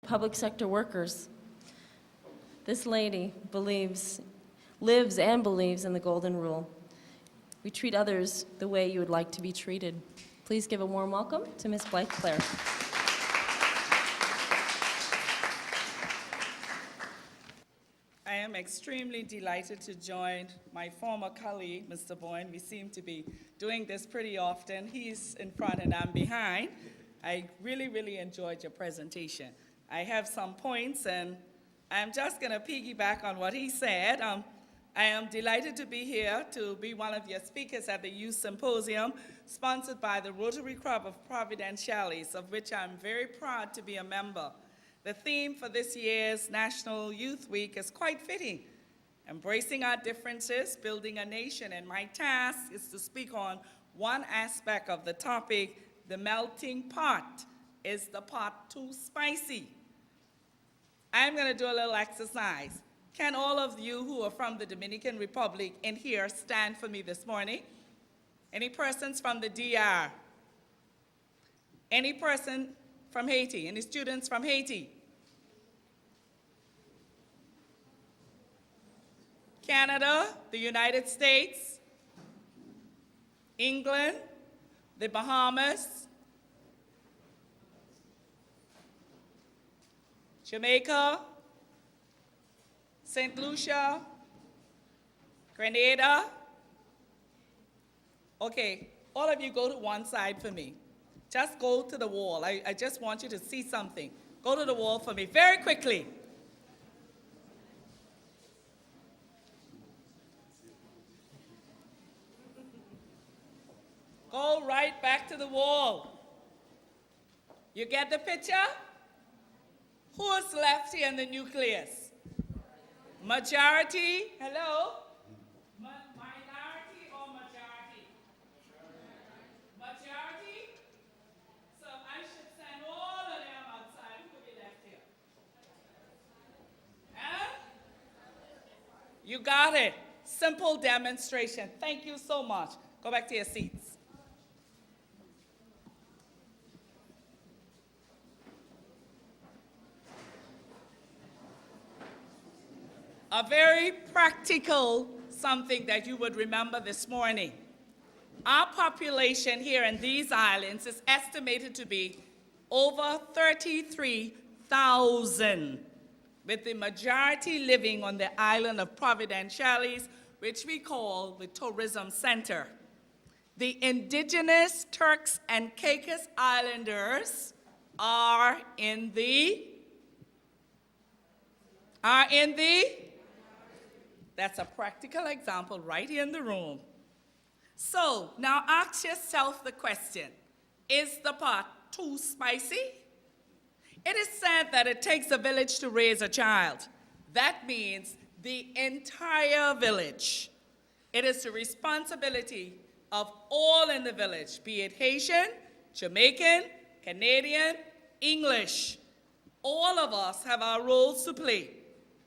public sector workers. This lady lives and believes in the golden rule. We treat others the way you would like to be treated. Please give a warm welcome to Ms. Blythe Clare. I am extremely delighted to join my former colleague, Mr. Boyne. We seem to be doing this pretty often. He's in front and I'm behind. I really enjoyed your presentation. I have some points, and I'm just going to piggyback on what he said. I am delighted to be here to be one of your speakers at the Youth Symposium, sponsored by the Rotary Club of Providentiales, of which I'm very proud to be a member. The theme for this year's National Youth Week is quite fitting: embracing our differences, building a nation, and my task is to speak on one aspect of the topic: the melting pot. Is the pot too spicy? I'm going to do a little exercise. Can all of you who are from the Dominican Republic in here stand for me this morning? Any persons from the DR? Any person from Haiti? Any students from Haiti? Canada, the United States, England, the Bahamas, Jamaica, St. Lucia, Grenada. Okay, all of you go to one side for me. Just go to the wall. I just want you to see something. Go to the wall for me very quickly. Go right back to the wall. You get the picture? Who's left here in the nucleus? Majority? Hello? Minority or majority? Majority? So I should send all of them outside. Who could be left here? Huh? You got it. Simple demonstration. Thank you so much. Go back to your seats. A very practical something that you would remember this morning. Our population here in these islands is estimated to be over 33,000, with the majority living on the island of Providentiales, which we call the tourism center. The indigenous Turks and Caicos Islanders are in the That's a practical example right here in the room. So now ask yourself the question: is the pot too spicy? It is said that it takes a village to raise a child. That means the entire village. It is the responsibility of all in the village, be it Haitian, Jamaican, Canadian, English. All of us have our roles to play.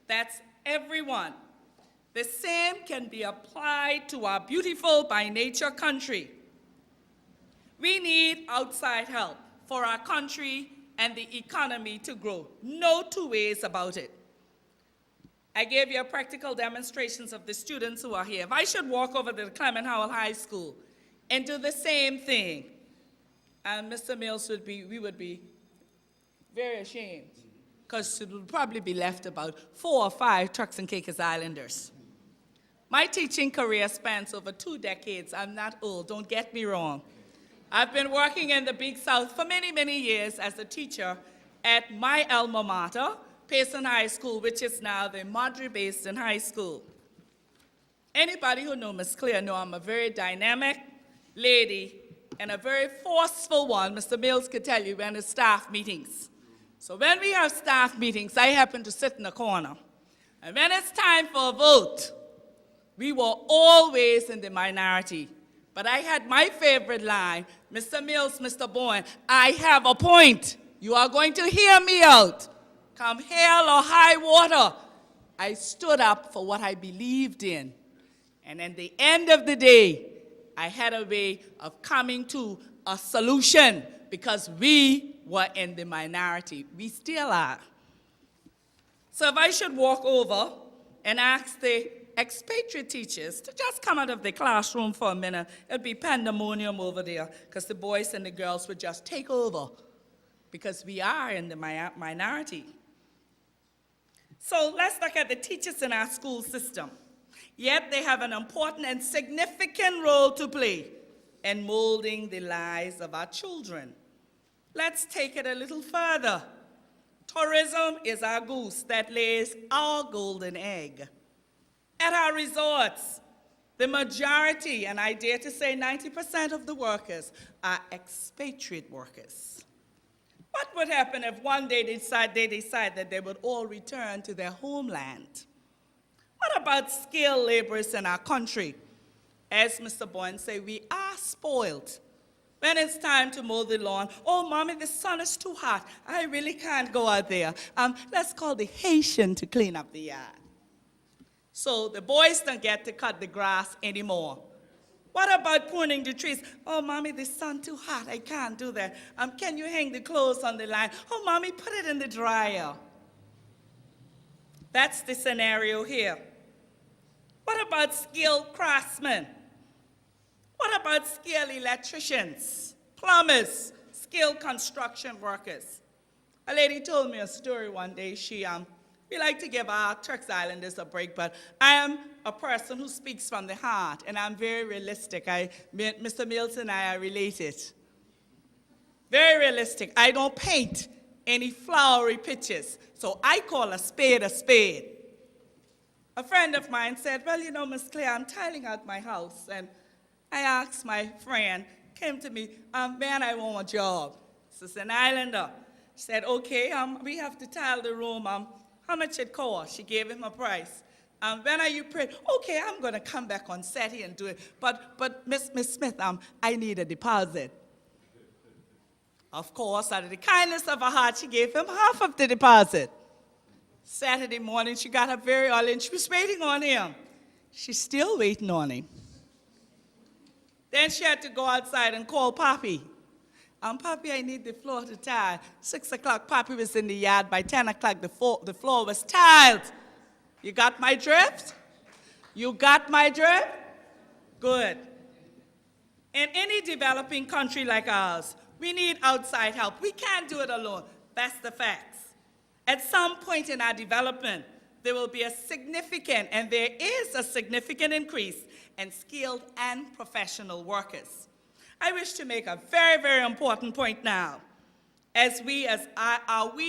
That's everyone. The same can be applied to our beautiful by nature country. We need outside help for our country and the economy to grow. No two ways about it. I gave you practical demonstrations of the students who are here. If I should walk over to the Clement Howell High School and do the same thing, and Mr. Mills we would be very ashamed, because it would probably be left about 4 or 5 Turks and Caicos Islanders. My teaching career spans over 2 decades. I'm not old, don't get me wrong. I've been working in the Big South for many, many years as a teacher at my alma mater, Payson High School, which is now the Madre-Basin High School. Anybody who knows Ms. Clare know I'm a very dynamic lady and a very forceful one. Mr. Mills could tell you when it's staff meetings. So when we have staff meetings, I happen to sit in the corner. And when it's time for a vote, we were always in the minority. But I had my favorite line: Mr. Mills, Mr. Boyne, I have a point. You are going to hear me out. Come hell or high water. I stood up for what I believed in. And at the end of the day, I had a way of coming to a solution, because we were in the minority. We still are. So if I should walk over and ask the expatriate teachers to just come out of the classroom for a minute, it'd be pandemonium over there, because the boys and the girls would just take over, because we are in the minority. So let's look at the teachers in our school system. Yet they have an important and significant role to play in molding the lives of our children. Let's take it a little further. Tourism is our goose that lays our golden egg. At our resorts, the majority, and I dare to say 90% of the workers, are expatriate workers. What would happen if one day they decide that they would all return to their homeland? What about skilled laborers in our country? As Mr. Boyne said, we are spoiled. When it's time to mow the lawn, oh, Mommy, the sun is too hot. I really can't go out there. Let's call the Haitian to clean up the yard. So the boys don't get to cut the grass anymore. What about pruning the trees? Oh, Mommy, the sun too hot. I can't do that. Can you hang the clothes on the line? Oh, Mommy, put it in the dryer. That's the scenario here. What about skilled craftsmen? What about skilled electricians, plumbers, skilled construction workers? A lady told me a story one day. We like to give our Turks Islanders a break, but I am a person who speaks from the heart, and I'm very realistic. Mr. Mills and I are related. Very realistic. I don't paint any flowery pictures, so I call a spade a spade. A friend of mine said, well, you know, Miss Claire, I'm tiling out my house, and I asked my friend, came to me, man, I want a job. This is an islander. She said, okay, we have to tile the room. How much it cost? She gave him a price. When are you praying? Okay, I'm going to come back on Saturday and do it. But Miss Smith, I need a deposit. Of course, out of the kindness of her heart, she gave him half of the deposit. Saturday morning, she got up very early, and she was waiting on him. She's still waiting on him. Then she had to go outside and call Papi. Papi, I need the floor to tile. 6 o'clock, Papi was in the yard. By 10 o'clock, the floor was tiled. You got my drift? You got my drift? Good. In any developing country like ours, we need outside help. We can't do it alone. That's the facts. At some point in our development, there will be a significant, and there is a significant increase in skilled and professional workers. I wish to make a very, very important point now. Are we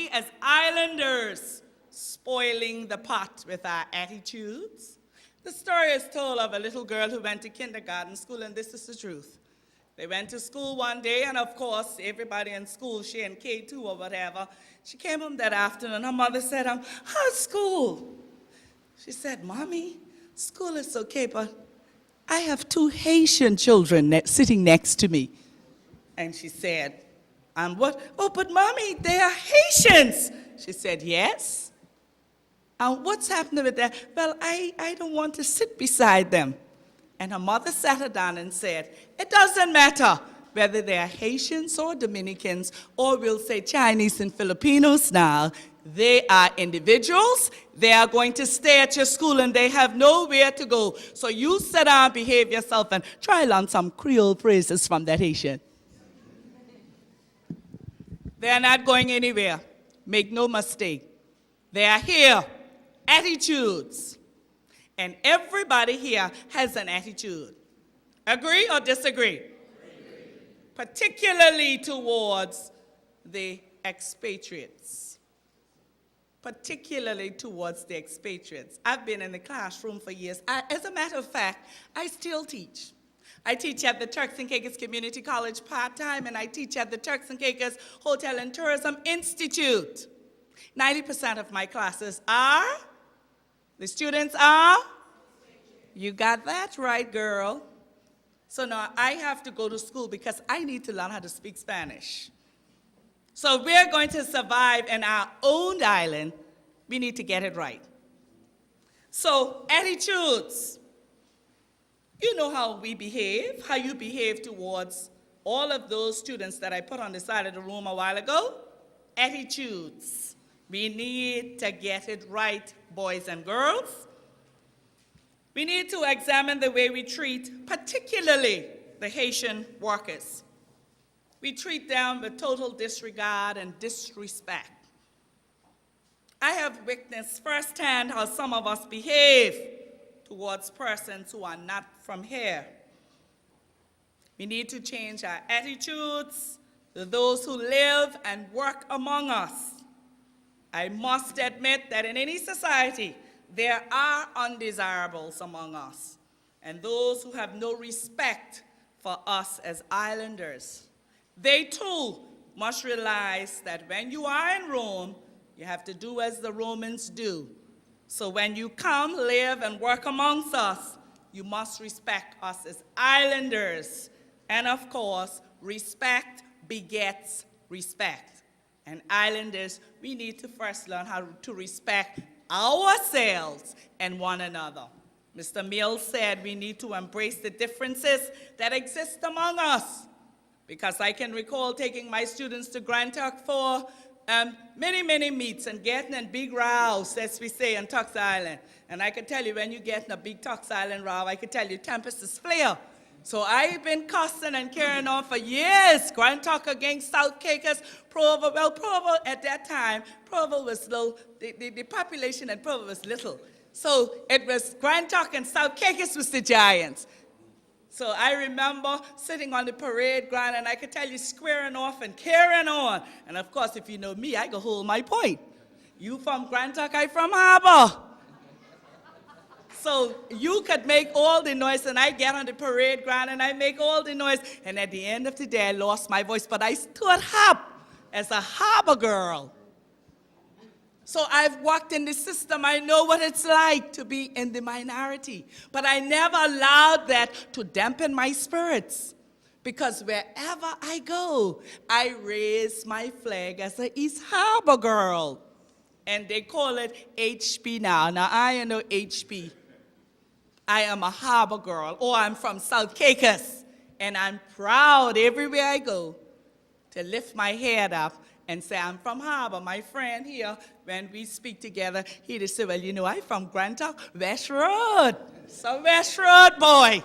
as islanders spoiling the pot with our attitudes? The story is told of a little girl who went to kindergarten school, and this is the truth. They went to school one day, and of course, everybody in school, she in K2 or whatever, she came home that afternoon. Her mother said, how's school? She said, Mommy, school is okay, but I have 2 Haitian children sitting next to me. And she said, what? Oh, but Mommy, they are Haitians. She said, yes. And what's happening with that? Well, I don't want to sit beside them. And her mother sat her down and said, it doesn't matter whether they are Haitians or Dominicans, or we'll say Chinese and Filipinos now. They are individuals. They are going to stay at your school, and they have nowhere to go. So you sit down, behave yourself, and try learn some Creole phrases from that Haitian. They are not going anywhere. Make no mistake. They are here. Attitudes. And everybody here has an attitude. Agree or disagree? Agree. Particularly towards the expatriates. Particularly towards the expatriates. I've been in the classroom for years. As a matter of fact, I still teach. I teach at the Turks and Caicos Community College part-time, and I teach at the Turks and Caicos Hotel and Tourism Institute. 90% of my classes are, the students are, you got that right, girl. So now I have to go to school because I need to learn how to speak Spanish. So if we're going to survive in our own island, we need to get it right. So attitudes. You know how we behave, how you behave towards all of those students that I put on the side of the room a while ago, attitudes. We need to get it right, boys and girls. We need to examine the way we treat, particularly the Haitian workers. We treat them with total disregard and disrespect. I have witnessed firsthand how some of us behave towards persons who are not from here. We need to change our attitudes to those who live and work among us. I must admit that in any society, there are undesirables among us, and those who have no respect for us as islanders. They too must realize that when you are in Rome, you have to do as the Romans do. So when you come, live, and work amongst us, you must respect us as islanders. And of course, respect begets respect. And islanders, we need to first learn how to respect ourselves and one another. Mr. Mills said we need to embrace the differences that exist among us. Because I can recall taking my students to Grand Turk for many meets and getting in big rows, as we say, on Tux Island. And I can tell you, when you get in a big Tux Island row, I can tell you, tempest is flare. So I've been cussing and carrying on for years. Grand Turk against South Caicos, Provo. Well, Provo at that time, Provo was low. The population at Provo was little. So it was Grand Turk and South Caicos was the giants. So I remember sitting on the parade ground, and I could tell you squaring off and carrying on. And of course, if you know me, I can hold my point. You from Grand Turk, I from Harbor. So you could make all the noise, and I get on the parade ground, and I make all the noise. And at the end of the day, I lost my voice, but I stood up as a Harbor girl. So I've worked in the system. I know what it's like to be in the minority. But I never allowed that to dampen my spirits. Because wherever I go, I raise my flag as an East Harbor girl. And they call it HB now. Now, I am no HB. I am a Harbor girl, or I'm from South Caicos. And I'm proud everywhere I go to lift my head up and say, I'm from Harbor. My friend here, when we speak together, he just say, well, you know, I'm from Grand Turk, West Road. So West Road boy.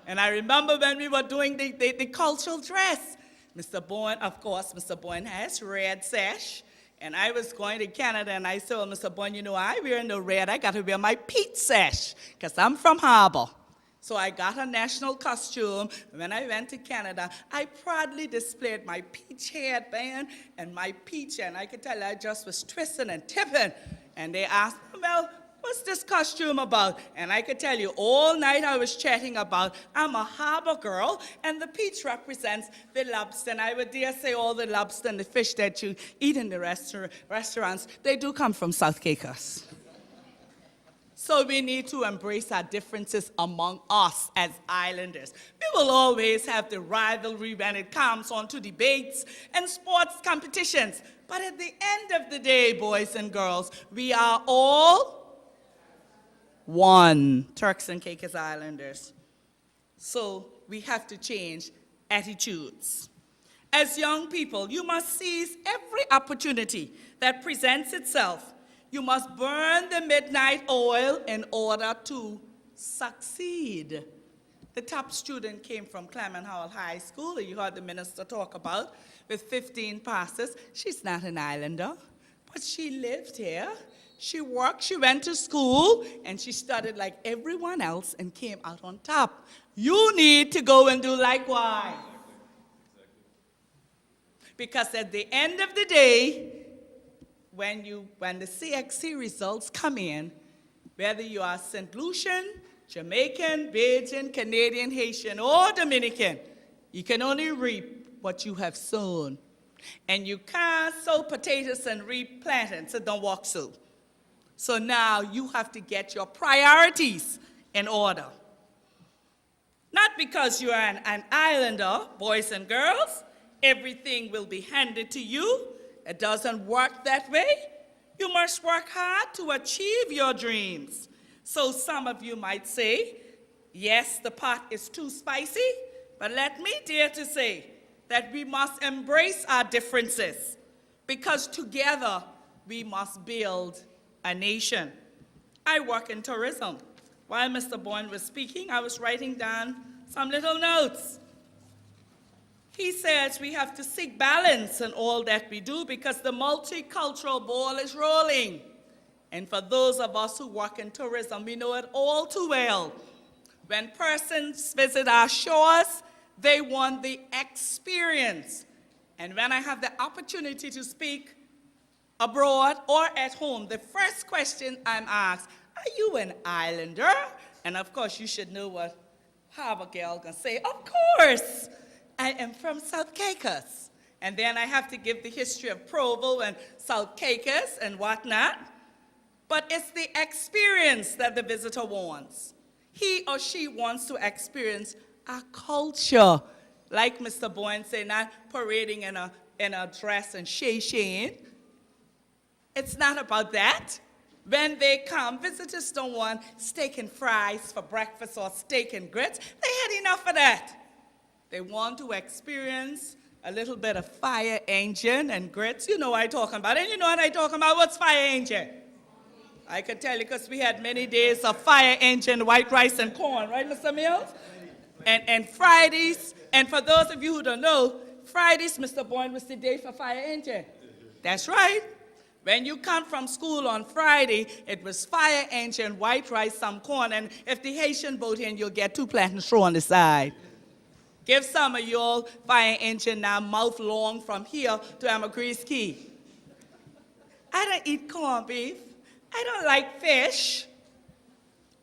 And I remember when we were doing the cultural dress. Mr. Bowen, of course, Mr. Bowen has red sash. And I was going to Canada, and I said, well, Mr. Bowen, you know, I wear no red. I got to wear my peach sash, because I'm from Harbor. So I got a national costume. When I went to Canada, I proudly displayed my peach headband and my peach, and I could tell you I just was twisting and tipping. And they asked, well, what's this costume about? And I could tell you all night I was chatting about, I'm a Harbor girl, and the peach represents the lobster. And I would dare say all the lobster and the fish that you eat in the restaurants, they do come from South Caicos. So we need to embrace our differences among us as islanders. We will always have the rivalry when it comes on to debates and sports competitions. But at the end of the day, boys and girls, we are all one, Turks and Caicos Islanders. So we have to change attitudes. As young people, you must seize every opportunity that presents itself. You must burn the midnight oil in order to succeed. The top student came from Clement Howell High School, you heard the minister talk about, with 15 passes. She's not an islander, but she lived here. She worked, she went to school, and she studied like everyone else and came out on top. You need to go and do likewise. Because at the end of the day, when the CXC results come in, whether you are St. Lucian, Jamaican, Bajan, Canadian, Haitian, or Dominican, you can only reap what you have sown. And you can't sow potatoes and reap plantains, so don't walk so. So now you have to get your priorities in order. Not because you are an islander, boys and girls, everything will be handed to you. It doesn't work that way. You must work hard to achieve your dreams. So some of you might say, yes, the pot is too spicy, but let me dare to say, that we must embrace our differences because together we must build a nation. I work in tourism. While Mr. Bourne was speaking, I was writing down some little notes. He says we have to seek balance in all that we do because the multicultural ball is rolling. And for those of us who work in tourism, we know it all too well. When persons visit our shores, they want the experience. And when I have the opportunity to speak abroad or at home, the first question I'm asked, are you an islander? And of course, you should know what Harbor Girl can say. Of course, I am from South Caicos. And then I have to give the history of Provo and South Caicos and whatnot. But it's the experience that the visitor wants. He or she wants to experience our culture. Like Mr. Boyne said, not parading in a dress and shay-shaying. It's not about that. When they come, visitors don't want steak and fries for breakfast or steak and grits. They had enough of that. They want to experience a little bit of fire engine and grits. You know what I'm talking about. And you know what I'm talking about? What's fire engine? I could tell you because we had many days of fire engine, white rice, and corn, right, Mr. Mills? And Fridays, and for those of you who don't know, Fridays, Mr. Bourne, was the day for fire engine. That's right. When you come from school on Friday, it was fire engine, white rice, some corn, and if the Haitian boat in, you'll get 2 plantains thrown on the side. Give some of your fire engine now mouth long from here to Amagrease Key. I don't eat corned beef. I don't like fish.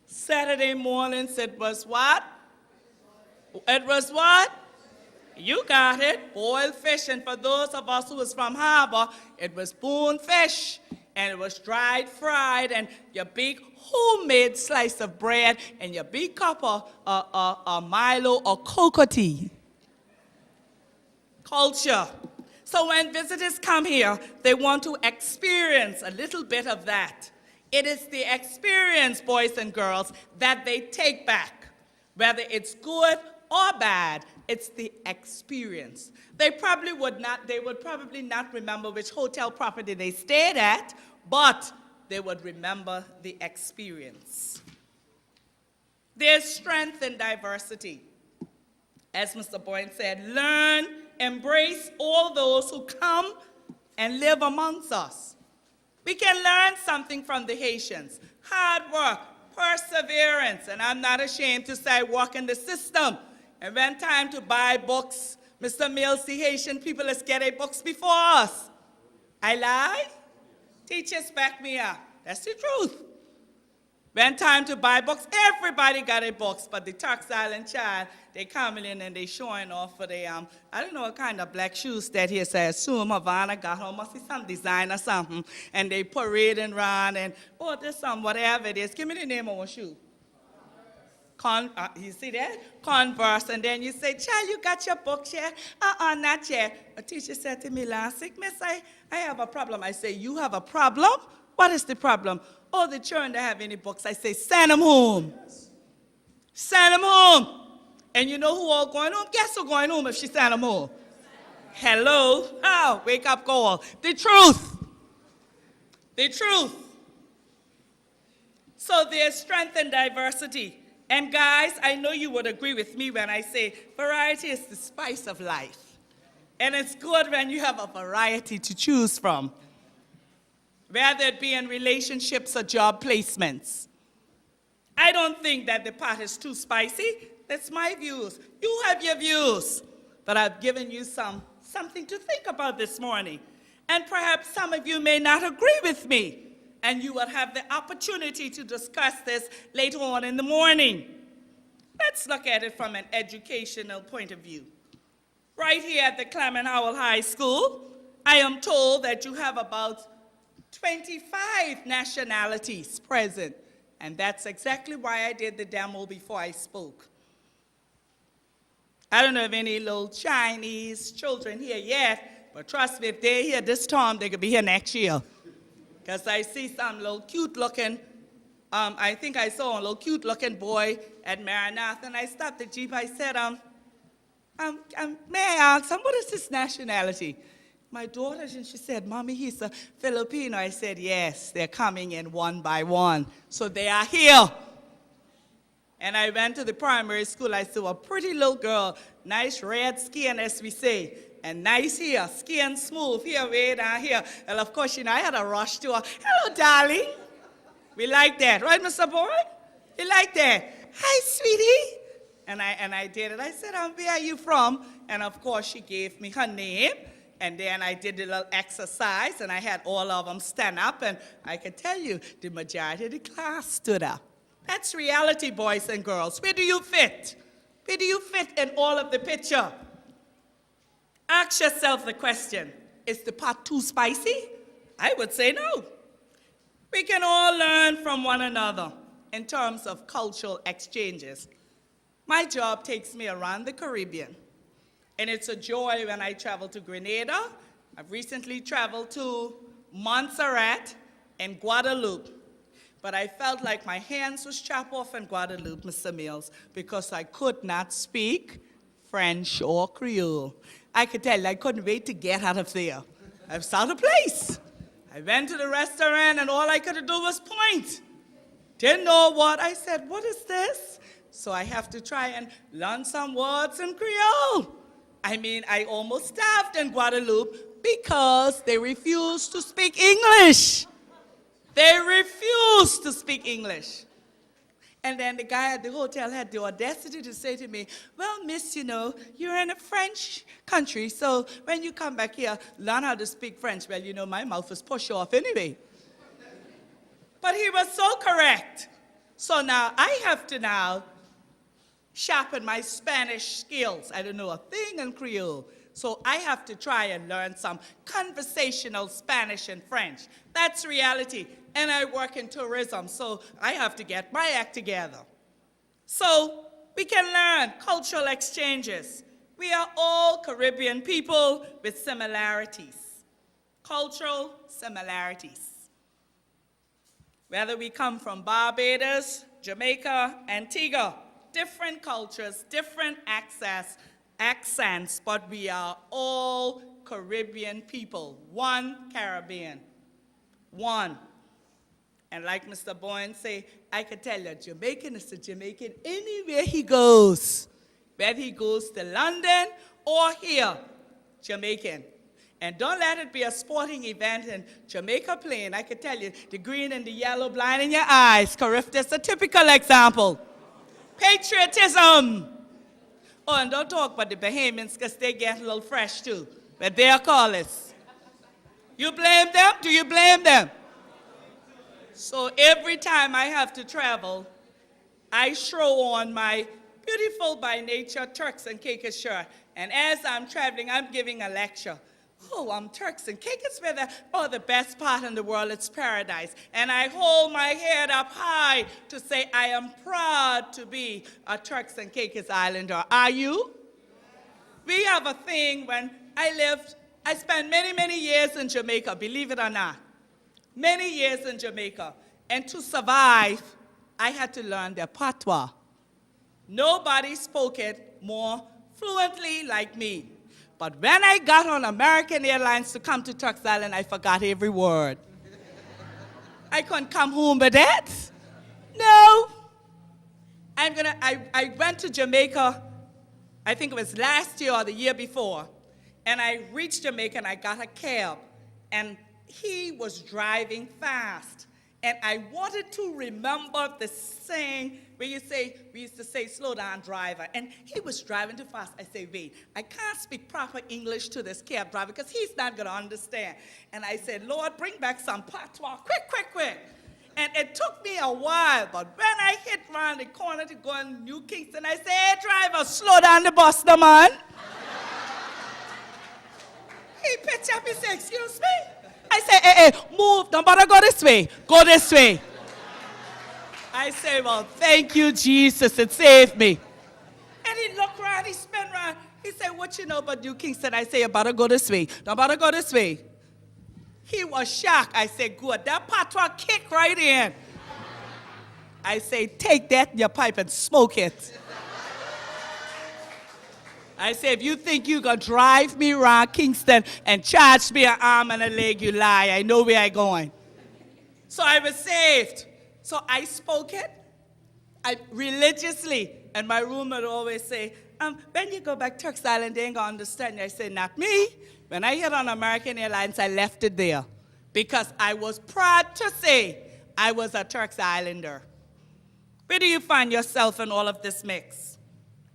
Saturday mornings, it was what? It was what? You got it, boiled fish. And for those of us who was from Harbor, it was spoon fish. And it was dried, fried, and your big homemade slice of bread, and your big cup of Milo or cocoa tea. Culture. So when visitors come here, they want to experience a little bit of that. It is the experience, boys and girls, that they take back. Whether it's good or bad, it's the experience. They would probably not remember which hotel property they stayed at, but they would remember the experience. There's strength in diversity. As Mr. Boyne said, learn, embrace all those who come and live amongst us. We can learn something from the Haitians. Hard work, perseverance, and I'm not ashamed to say work in the system. And when time to buy books, Mr. Mills, the Haitian people, let's get their books before us. I lie? Teachers back me up. That's the truth. When time to buy books, everybody got their books, but the Turks Island child, they coming in and they showing off for their, I don't know what kind of black shoes that he says. I assume Havana got home, must be some design or something, and they parading around and, oh, this some whatever it is. Give me the name of one shoe. You see that? Converse, and then you say, child, you got your books yet? Not yet. A teacher said to me last week, miss, I have a problem. I say, you have a problem? What is the problem? Oh, the children don't have any books. I say, send them home. Send them home. And you know who all going home? Guess who going home if she send them home? Hello? Oh, wake up call. The truth. The truth. So there's strength in diversity. And guys, I know you would agree with me when I say variety is the spice of life. And it's good when you have a variety to choose from, whether it be in relationships or job placements. I don't think that the pot is too spicy. That's my views. You have your views. But I've given you something to think about this morning. And perhaps some of you may not agree with me. And you will have the opportunity to discuss this later on in the morning. Let's look at it from an educational point of view. Right here at the Clement Howell High School, I am told that you have about 25 nationalities present. And that's exactly why I did the demo before I spoke. I don't know if any little Chinese children here yet, but trust me, if they're here this term, they could be here next year. Because I see some little cute-looking, I think I saw a little cute-looking boy at Maranatha, and I stopped the Jeep. I said, May I ask him, what is his nationality? My daughter, she said, Mommy, he's a Filipino. I said, yes, they're coming in one by one. So they are here. And I went to the primary school. I saw a pretty little girl, nice red skin, as we say, and nice hair, skin smooth, here, way down here. And of course, I had a rush to her. Hello, darling. We like that, right, Mr. Boy? You like that? Hi, sweetie. And I did it. I said, where are you from? And of course, she gave me her name. And then I did a little exercise, and I had all of them stand up. And I can tell you, the majority of the class stood up. That's reality, boys and girls. Where do you fit? Where do you fit in all of the picture? Ask yourself the question, is the pot too spicy? I would say no. We can all learn from one another in terms of cultural exchanges. My job takes me around the Caribbean, and it's a joy when I travel to Grenada. I've recently traveled to Montserrat and Guadeloupe, but I felt like my hands was chopped off in Guadeloupe, Mr. Mills, because I could not speak French or Creole. I could tell you, I couldn't wait to get out of there. I was out of place. I went to the restaurant, and all I could do was point. Didn't know what. I said, what is this? So I have to try and learn some words in Creole. I mean, I almost starved in Guadeloupe because they refused to speak English. They refused to speak English. And then the guy at the hotel had the audacity to say to me, well, miss, you're in a French country, so when you come back here, learn how to speak French. Well, my mouth was pushed off anyway. But he was so correct. So now I have to now sharpen my Spanish skills. I don't know a thing in Creole. So I have to try and learn some conversational Spanish and French. That's reality. And I work in tourism, so I have to get my act together. So we can learn cultural exchanges. We are all Caribbean people with similarities, cultural similarities. Whether we come from Barbados, Jamaica, Antigua, different cultures, different accents, but we are all Caribbean people, one Caribbean, one. And like Mr. Boyne say, I can tell you, Jamaican is a Jamaican anywhere he goes. Whether he goes to London or here, Jamaican. And don't let it be a sporting event in Jamaica Plain. I can tell you, the green and the yellow blind in your eyes. Carifta is a typical example. Patriotism. Oh, and don't talk about the Bahamians, because they get a little fresh too. But they are callers. You blame them? Do you blame them? So every time I have to travel, I throw on my beautiful by nature Turks and Caicos shirt. And as I'm traveling, I'm giving a lecture. Oh, Turks and Caicos, where the best part in the world, it's paradise. And I hold my head up high to say I am proud to be a Turks and Caicos Islander. Are you? We have a thing when I spent many, many years in Jamaica, believe it or not. Many years in Jamaica. And to survive, I had to learn their patois. Nobody spoke it more fluently like me. But when I got on American Airlines to come to Turks Island, I forgot every word. I couldn't come home with that. No. I went to Jamaica, I think it was last year or the year before, and I reached Jamaica and I got a cab, and he was driving fast. And I wanted to remember the saying where we used to say, slow down, driver. And he was driving too fast. I said, wait, I can't speak proper English to this cab driver because he's not going to understand. And I said, Lord, bring back some patois, quick, quick, quick. And it took me a while, but when I hit around the corner to go in New Kingston, I said, hey, driver, slow down the bus, no man. He picked up, he said, excuse me? I say, hey, move, don't bother go this way. Go this way. I say, well, thank you, Jesus, it saved me. And he looked around, he spun around. He said, what you know about New Kingston? I say, you better go this way. Don't bother go this way. He was shocked. I said, good. That patois kicked right in. I say, take that in your pipe and smoke it. I say, if you think you gonna drive me around Kingston and charge me an arm and a leg, you lie. I know where I going. So I was saved. So I spoke it religiously. And my roommate would always say, when you go back to Turks Island, they ain't gonna understand you. I say, not me. When I get on American Airlines, I left it there because I was proud to say I was a Turks Islander. Where do you find yourself in all of this mix?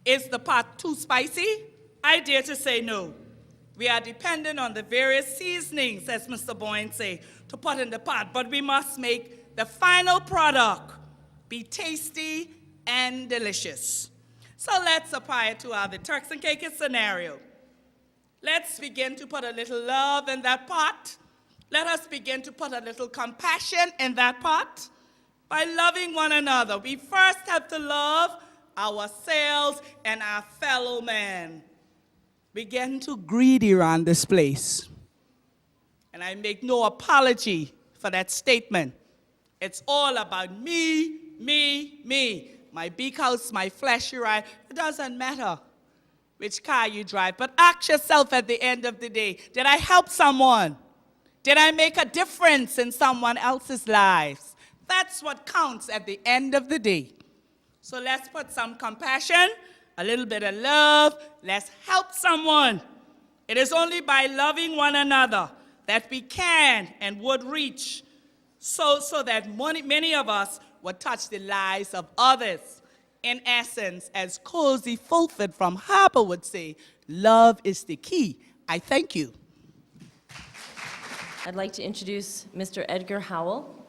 Is the pot too spicy? I dare to say no. We are dependent on the various seasonings, as Mr. Boyne say, to put in the pot, but we must make the final product be tasty and delicious. So let's apply it to our the Turks and Caicos scenario. Let's begin to put a little love in that pot. Let us begin to put a little compassion in that pot by loving one another. We first have to love ourselves and our fellow man. We're getting too greedy around this place. And I make no apology for that statement. It's all about me, me, me. My big house, my flashy ride. It doesn't matter which car you drive, but ask yourself at the end of the day, did I help someone? Did I make a difference in someone else's lives? That's what counts at the end of the day. So let's put some compassion, a little bit of love. Let's help someone. It is only by loving one another that we can and would reach so that many of us would touch the lives of others. In essence, as Cozy Fulford from Harper would say, love is the key. I thank you. I'd like to introduce Mr. Edgar Howell.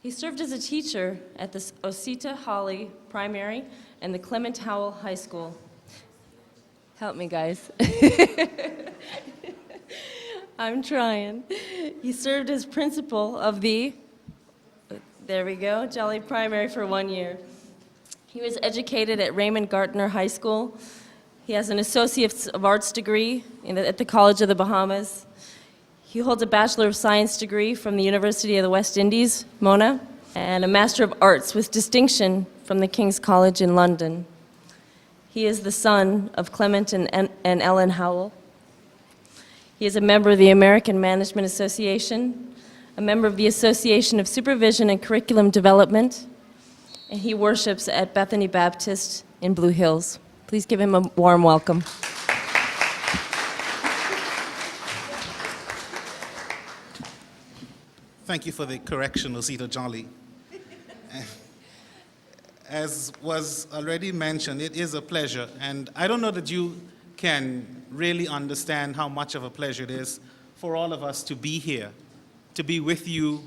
He served as a teacher at the Osita Holly Primary and the Clement Howell High School. Help me, guys. I'm trying. He served as principal of the, there we go, Jolly Primary for 1 year. He was educated at Raymond Gartner High School. He has an Associate of Arts degree at the College of the Bahamas. He holds a Bachelor of Science degree from the University of the West Indies, Mona, and a Master of Arts with distinction from the King's College in London. He is the son of Clement and Ellen Howell. He is a member of the American Management Association, a member of the Association of Supervision and Curriculum Development, and he worships at Bethany Baptist in Blue Hills. Please give him a warm welcome. Thank you for the correction, Osita Jolly. As was already mentioned, it is a pleasure, and I don't know that you can really understand how much of a pleasure it is for all of us to be here, to be with you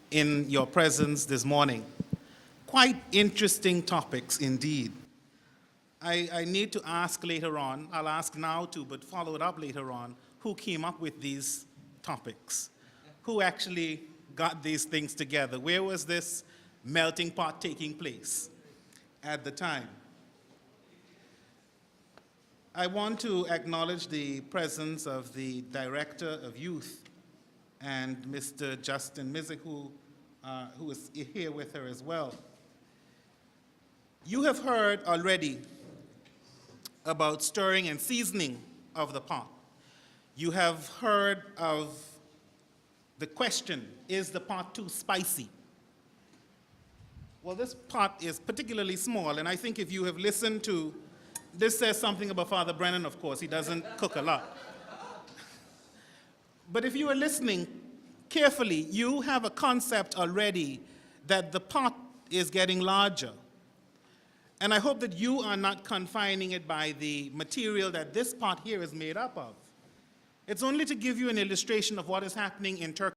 in your presence this morning. Quite interesting topics indeed. I need to ask later on, I'll ask now too, but follow it up later on, who came up with these topics? Who actually got these things together? Where was this melting pot taking place at the time? I want to acknowledge the presence of the Director of Youth and Mr. Justin Mizik, who is here with her as well. You have heard already about stirring and seasoning of the pot. You have heard of the question, is the pot too spicy? Well, this pot is particularly small, and I think if you have listened to, this says something about Father Brennan, of course. He doesn't cook a lot. But if you are listening carefully, you have a concept already that the pot is getting larger. And I hope that you are not confining it by the material that this pot here is made up of. It's only to give you an illustration of what is happening in Turkey.